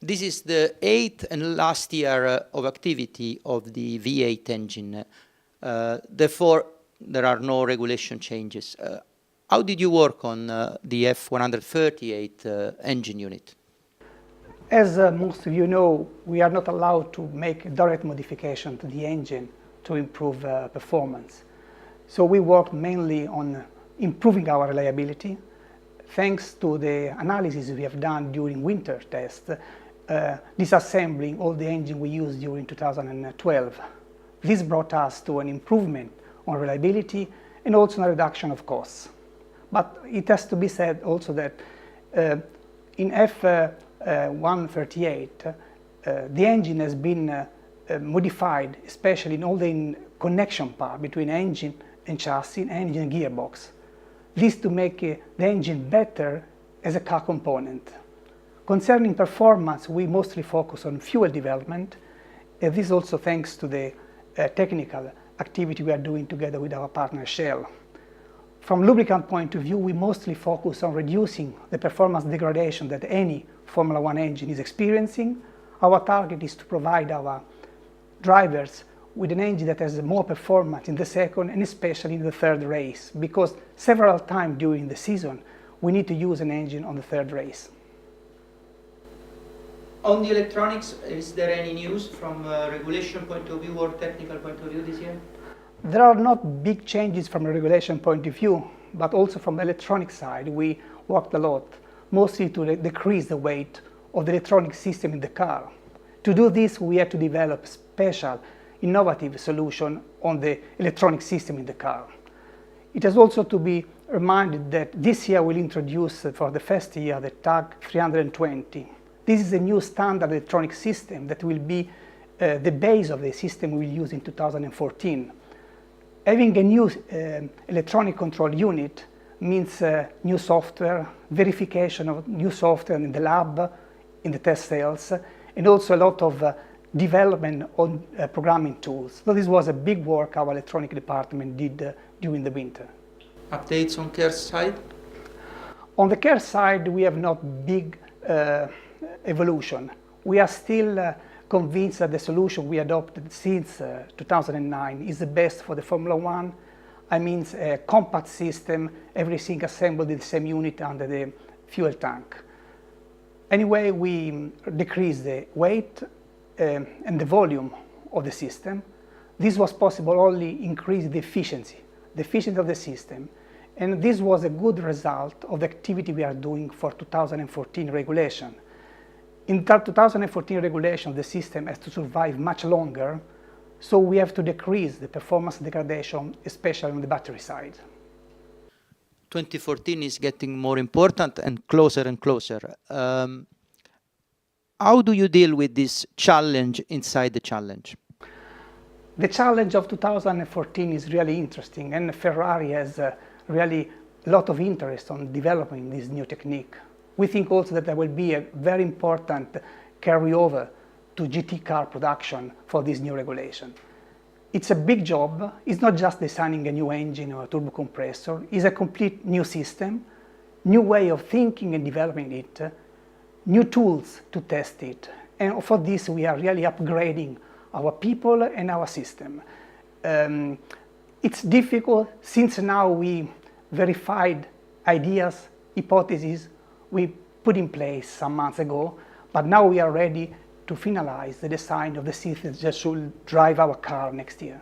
This is the 8th and last year of activity of the V8 engine. Therefore, there are no regulation changes. How did you work on the F138 engine unit? As most of you know, we are not allowed to make direct modification to the engine to improve performance. So we worked mainly on improving our reliability. Thanks to the analysis we have done during winter tests, disassembling all the engine we used during 2012. This brought us to an improvement on reliability and also a reduction of costs. But it has to be said also that in F138, the engine has been modified, especially in all the connection part between engine and chassis, engine and gearbox. This to make the engine better as a car component. Concerning performance, we mostly focus on fuel development, and this also thanks to the technical activity we are doing together with our partner Shell. From lubricant point of view, we mostly focus on reducing the performance degradation that any Formula One engine is experiencing. Our target is to provide our drivers with an engine that has more performance in the second and especially in the third race, because several times during the season we need to use an engine on the third race. On the electronics, is there any news from a regulation point of view or technical point of view this year? There are not big changes from a regulation point of view, but also from the electronic side we worked a lot, mostly to decrease the weight of the electronic system in the car. To do this, we had to develop special innovative solution on the electronic system in the car. It has also to be reminded that this year we'll introduce for the first year the TAG 320. This is a new standard electronic system that will be the base of the system we will use in 2014. Having a new electronic control unit means new software, verification of new software in the lab, in the test cells, and also a lot of development on programming tools. So this was a big work our electronic department did during the winter. Updates on care side? On the care side, we have not big evolution. We are still convinced that the solution we adopted since 2009 is the best for the Formula One. I mean, a compact system, everything assembled in the same unit under the fuel tank. Anyway, we decreased the weight and the volume of the system. This was possible only increase the efficiency of the system. And this was a good result of the activity we are doing for 2014 regulation. In 2014 regulation, the system has to survive much longer, so we have to decrease the performance degradation, especially on the battery side. 2014 is getting more important and closer. How do you deal with this challenge inside the challenge? The challenge of 2014 is really interesting, and Ferrari has really a lot of interest on developing this new technique. We think also that there will be a very important carryover to GT car production for this new regulation. It's a big job. It's not just designing a new engine or a turbo compressor. It's a complete new system, new way of thinking and developing it, new tools to test it. And for this, we are really upgrading our people and our system. It's difficult since now we verified ideas, hypotheses we put in place some months ago, but now we are ready to finalize the design of the system that should drive our car next year.